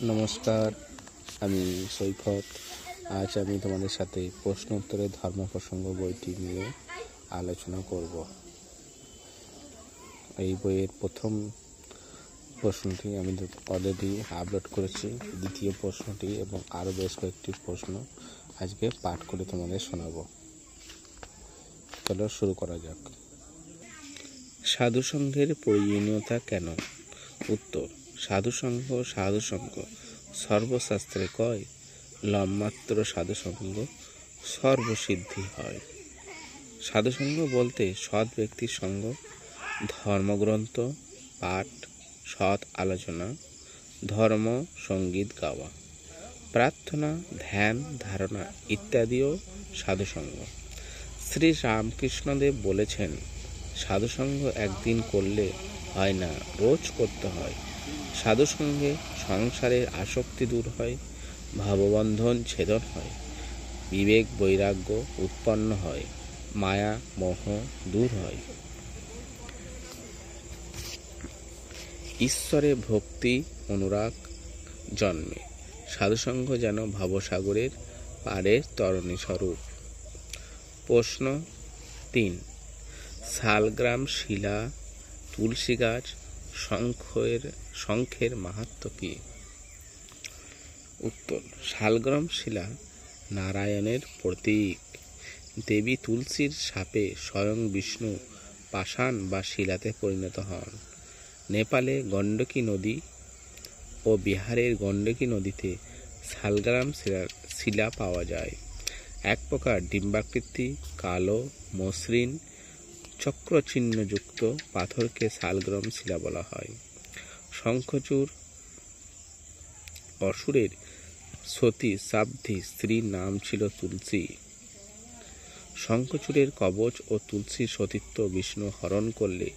নমস্কার, আমি সৈকত। আজ আমি তোমাদের সাথে প্রশ্ন উত্তরের ধর্ম প্রসঙ্গ বইটি নিয়ে আলোচনা করব। এই বইয়ের প্রথম প্রশ্নটি আমি অলরেডি আপলোড করেছি। দ্বিতীয় প্রশ্নটি এবং আরও বেশ কয়েকটি প্রশ্ন আজকে পাঠ করে তোমাদের শোনাবো। চলো শুরু করা যাক। সাধুসঙ্ঘের প্রয়োজনীয়তা কেন? উত্তর: সাধুসঙ্ঘ সর্বশাস্ত্রে কয়, লম্মাত্র সাধুসঙ্গ সর্বসিদ্ধি হয়। সাধুসঙ্গ বলতে সৎ ব্যক্তির সঙ্গ, ধর্মগ্রন্থ পাঠ, সৎ আলোচনা, ধর্ম সঙ্গীত গাওয়া, প্রার্থনা, ধ্যান ধারণা ইত্যাদিও সাধুসঙ্গ। শ্রী রামকৃষ্ণদেব বলেছেন, সাধুসঙ্গ একদিন করলে হয় না, রোজ করতে হয়। সাধুসঙ্গে সংসারের আসক্তি দূর হয়, ভাববন্ধন ছেদন হয়, বিবেক বৈরাগ্য উৎপন্ন হয়, মায়া মোহ দূর হয়, ঈশ্বরে ভক্তি অনুরাগ জন্মে। সাধুসঙ্গ যেন ভবসাগরের পাড়ের তরণী স্বরূপ। প্রশ্ন 3, শালগ্রাম, শিলা, তুলসী গাছ, শঙ্খের মাহাত্ম্য কি? উত্তর: শালগ্রাম শিলা নারায়ণের প্রতীক। দেবী তুলসীর শাপে স্বয়ং বিষ্ণু পাষাণ বা শিলাতে পরিণত হন। নেপালে গণ্ডকী নদী ও বিহারের গণ্ডকী নদীতে শালগ্রাম শিলা পাওয়া যায়। এক প্রকার ডিম্বাকৃতি কালো মসৃণ চক্রচিহ্নযুক্ত পাথরকে শালগ্রাম শিলা বলা হয়। শঙ্খচূড় অসুরের সতী সাধ্বী স্ত্রীর নাম ছিল তুলসী। শঙ্খচূড়ের কবচ ও তুলসীর সতীত্ব বিষ্ণু হরণ করলে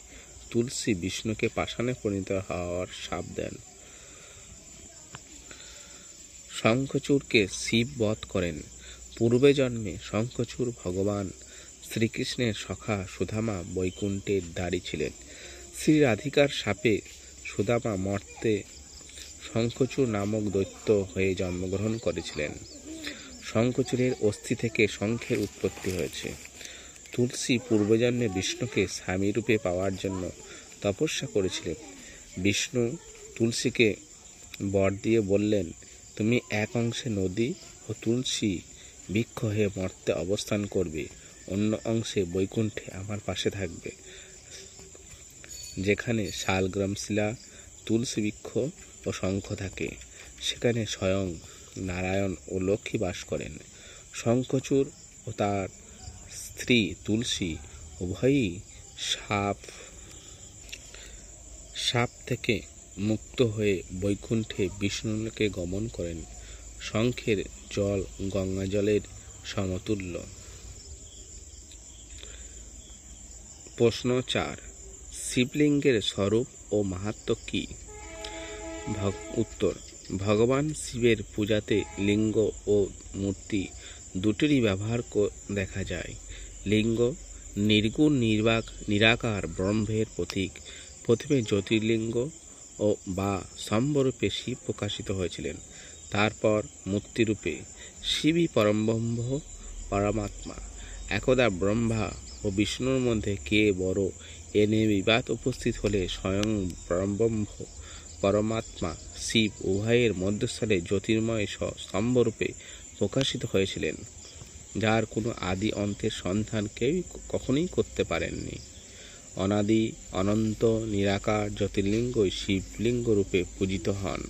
তুলসী বিষ্ণুকে পাষাণে পরিণত হওয়ার শাপ দেন। শঙ্খচূড়কে শিব বধ করেন। পূর্বে জন্মে শঙ্খচূড় ভগবান শ্রীকৃষ্ণের সখা সুদামা বৈকুণ্ঠের দ্বারী ছিলেন। শ্রী রাধিকার শাপে সুদামা মর্তে শঙ্খচূড় নামক দৈত্য হয়ে জন্মগ্রহণ করেছিলেন। শঙ্খচূড়ের অস্থি থেকে শঙ্খের উৎপত্তি হয়েছে। তুলসী পূর্বজন্মে বিষ্ণুকে স্বামীরূপে পাওয়ার জন্য তপস্যা করেছিলেন। বিষ্ণু তুলসীকে বর দিয়ে বললেন, তুমি এক অংশে নদী ও তুলসী বৃক্ষ হয়ে মর্তে অবস্থান করবে, অন্য অংশে বৈকুণ্ঠে আমার পাশে থাকবে, যেখানে শালগ্রাম শিলা, তুলসী বৃক্ষ ও শঙ্খ থাকে। সেখানে স্বয়ং নারায়ণ ও লক্ষ্মী বাস করেন। শঙ্খচূড় ও তার স্ত্রী তুলসী উভয়ই শাপ থেকে মুক্ত হয়ে বৈকুণ্ঠে বিষ্ণুকে গমন করেন। শঙ্খের জল গঙ্গা জলের সমতুল্য। প্রশ্ন 4, শিবলিঙ্গের স্বরূপ ও মাহাত্ম্য কি? উত্তর: ভগবান শিবের পূজাতে লিঙ্গ ও মূর্তি দুটিরই ব্যবহার দেখা যায়। লিঙ্গ নির্গুণ নিরাকার ব্রহ্মের প্রতীক। প্রথমে জ্যোতির্লিঙ্গ ও বা স্তম্ভরূপে শিব প্রকাশিত হয়েছিলেন। তারপর মূর্তিরূপে শিবই পরমব্রহ্ম পরমাত্মা। একদা ব্রহ্মা ও বিষ্ণুর মধ্যে কে বড় এ নিয়ে বিবাদ উপস্থিত হলে স্বয়ং পরমব্রহ্ম পরমাত্মা শিব উভয়ের মধ্যস্থলে জ্যোতির্ময় স্তম্ভরূপে প্রকাশিত হয়েছিলেন, যার কোনো আদি অন্তের সন্ধান কেউ কখনোই করতে পারেননি। অনাদি অনন্ত নিরাকার জ্যোতির্লিঙ্গই শিবলিঙ্গ রূপে পূজিত হন।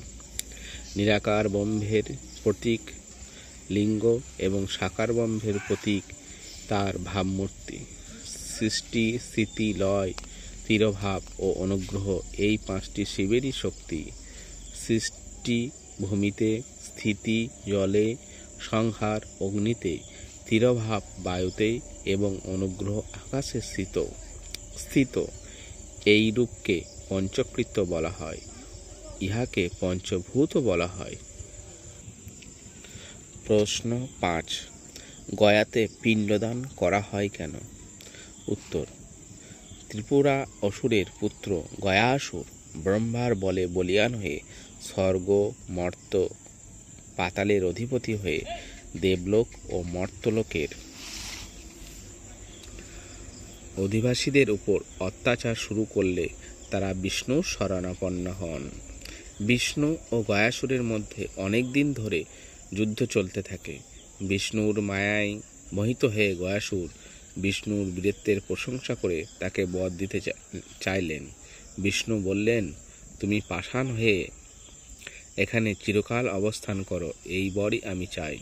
নিরাকার ব্রহ্মের প্রতীক লিঙ্গ এবং সাকার ব্রহ্মের প্রতীক তার ভাবমূর্তি। সৃষ্টি স্থিতি লয় তিরোভাব ও অনুগ্রহ এই পাঁচটি শিবেরই শক্তি। সৃষ্টি ভূমিতে, স্থিতি জলে, সংহার অগ্নিতে, তিরোভাব বায়ুতে এবং অনুগ্রহ আকাশে স্থিত। এই রূপকে পঞ্চকৃত্য বলা হয়। ইহাকে পঞ্চভূত বলা হয়। প্রশ্ন 5, গয়াতে পিণ্ডদান করা হয় কেন? উত্তর: ত্রিপুরা অসুরের পুত্র গয়াসুর ব্রহ্মার বলে বলীয়ান হয়ে স্বর্গ, মর্ত্য, পাতালের অধিপতি হয়ে দেবলোক ও মর্ত্যলোকের অধিবাসীদের উপর অত্যাচার শুরু করলে তারা বিষ্ণুর শরণাপন্ন হন। বিষ্ণু ও গয়াসুরের মধ্যে অনেক দিন ধরে যুদ্ধ চলতে থাকে। বিষ্ণুর মায়ায় মোহিত হয়ে গয়াসুর বিষ্ণুর বীরত্বের প্রশংসা করে তাকে বর দিতে চাইলেন। বিষ্ণু বললেন, তুমি পাষাণ হয়ে এখানে চিরকাল অবস্থান করো, এই বরই আমি চাই।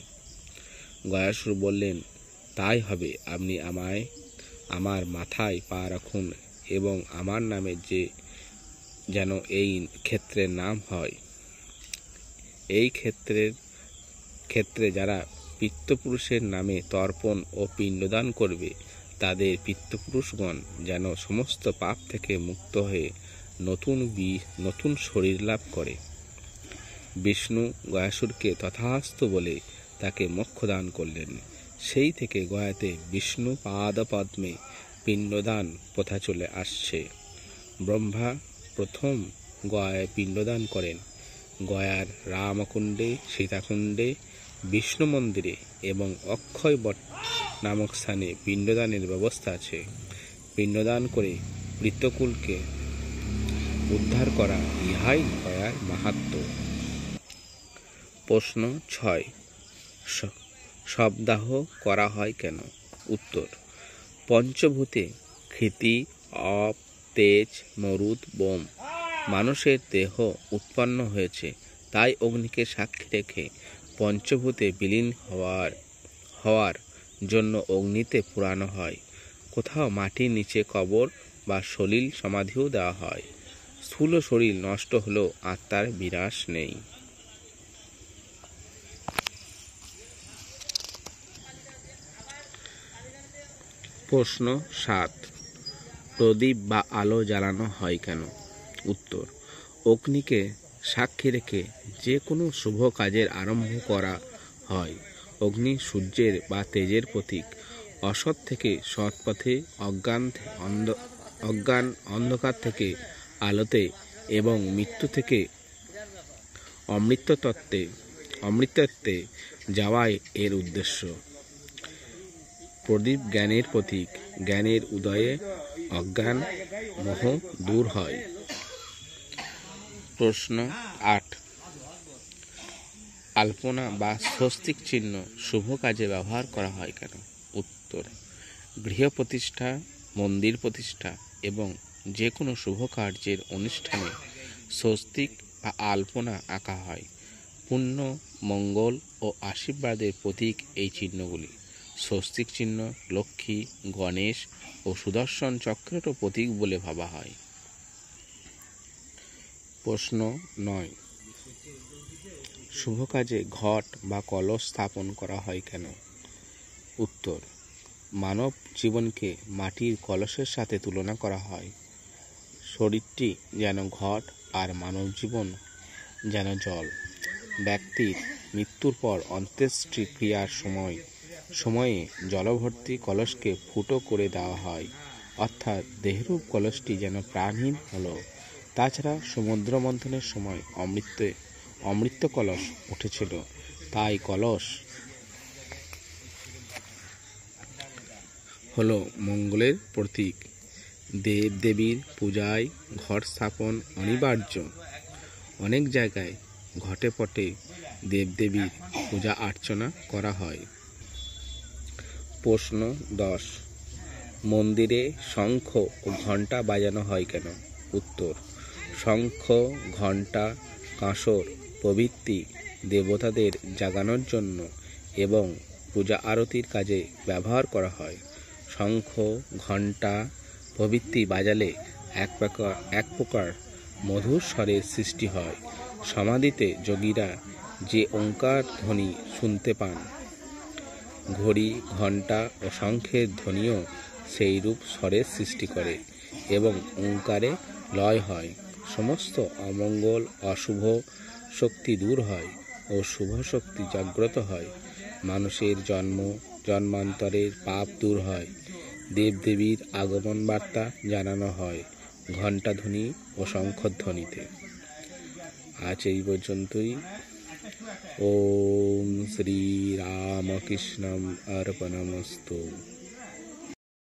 গয়াসুর বললেন, তাই হবে, আপনি আমার মাথায় পা রাখুন এবং আমার নামে যেন এই ক্ষেত্রের নাম হয়। এই ক্ষেত্রে যারা পিতৃপুরুষের নামে তর্পণ ও পিণ্ডদান করবে, তাদের পিতৃপুরুষগণ যেন সমস্ত পাপ থেকে মুক্ত হয়ে নতুন শরীর লাভ করে। বিষ্ণু গয়াসুরকে তথাস্তু বলে তাকে মোক্ষ দান করলেন। সেই থেকে গয়াতে বিষ্ণু পাদপদ্মে পিণ্ডদান প্রথা চলে আসছে। ব্রহ্মা প্রথম গয়ায় পিণ্ডদান করেন। গয়ার রামকুণ্ডে, সীতাকুণ্ডে, বিষ্ণু মন্দিরে এবং অক্ষয় বট নামক স্থানে পিণ্ডদানের ব্যবস্থা আছে। পিণ্ডদান করে পিতৃকুলকে উদ্ধার করা, ইহাই গয়ার মাহাত্ম্য। প্রশ্ন 6, শবদাহ করা হয় কেন? উত্তর, পঞ্চভূতে ক্ষিতি, অপ, তেজ, মরুত, বোম মানুষের দেহ উৎপন্ন হয়েছে, তাই অগ্নিকে সাক্ষী রেখে পঞ্চভূতে বিলীন হওয়ার জন্য অগ্নিতে পোড়ানো হয়। কোথাও মাটির নিচে কবর বা সলিল সমাধিও দেওয়া হয়। স্থূল শরীর নষ্ট হলেও আত্মার বিনাশ নেই। প্রশ্ন 7, প্রদীপ বা আলো জ্বালানো হয় কেন? উত্তর, অগ্নিকে সাক্ষী রেখে যে কোনো শুভ কাজের আরম্ভ করা হয়। অগ্নি সূর্যের বা তেজের প্রতীক। অসৎ থেকে সৎ পথে, অজ্ঞান অন্ধকার থেকে আলোতে এবং মৃত্যু থেকে অমৃতত্বে যাওয়াই এর উদ্দেশ্য। প্রদীপ জ্ঞানের প্রতীক। জ্ঞানের উদয়ে অজ্ঞান মোহ দূর হয়। প্রশ্ন 8, আলপনা বা স্বস্তিক চিহ্ন শুভ কাজে ব্যবহার করা হয় কেন? উত্তর, গৃহ প্রতিষ্ঠা, মন্দির প্রতিষ্ঠা এবং যে কোনো শুভ কার্যের অনুষ্ঠানে স্বস্তিক বা আলপনা আঁকা হয়। পুণ্য, মঙ্গল ও আশীর্বাদের প্রতীক এই চিহ্নগুলি। স্বস্তিক চিহ্ন লক্ষ্মী, গণেশ ও সুদর্শন চক্রেরও প্রতীক বলে ভাবা হয়। প্রশ্ন 9, শুভ কাজে ঘট বা কলস স্থাপন করা হয় কেন? উত্তর, মানব জীবনকে মাটির কলসের সাথে তুলনা করা হয়। শরীরটি যেন ঘট আর মানব জীবন যেন জল। ব্যক্তির মৃত্যুর পর অন্ত্যেষ্টি ক্রিয়ার সময়ে জলভর্তি কলসকে ফুটো করে দেওয়া হয়, অর্থাৎ দেহরূপ কলসটি যেন প্রাণহীন হলো। তাছাড়া সমুদ্র মন্থনের সময় অমৃত কলস উঠেছিল, তাই কলস হলো মঙ্গলের প্রতীক। দেবদেবীর পূজায় ঘট স্থাপন অনিবার্য। অনেক জায়গায় ঘটে পটে দেবদেবীর পূজা অর্চনা করা হয়। প্রশ্ন 10, মন্দিরে শঙ্খ ও ঘণ্টা বাজানো হয় কেন? উত্তর, শঙ্খ, ঘণ্টা, কাঁসর প্রভৃতি দেবতাদের জাগানোর জন্য এবং পূজা আরতির কাজে ব্যবহার করা হয়। শঙ্খ, ঘণ্টা প্রভৃতি বাজালে এক প্রকার মধুর স্বরের সৃষ্টি হয়। সমাধিতে যোগীরা যে ওঙ্কার ধ্বনি শুনতে পান, ঘড়ি, ঘণ্টা ও শঙ্খের ধ্বনিও সেই রূপ স্বরের সৃষ্টি করে এবং ওঙ্কারে লয় হয়। সমস্ত অমঙ্গল, অশুভ শক্তি দূর হয় ও শুভ শক্তি জাগ্রত হয়। মানুষের জন্মান্তরের পাপ দূর হয়। দেবদেবীর আগমন বার্তা জানানো হয় ঘণ্টাধ্বনি ও শঙ্খধ্বনিতে। আজ এই পর্যন্তই। ওম শ্রী রামকৃষ্ণম অর্পণমস্তু।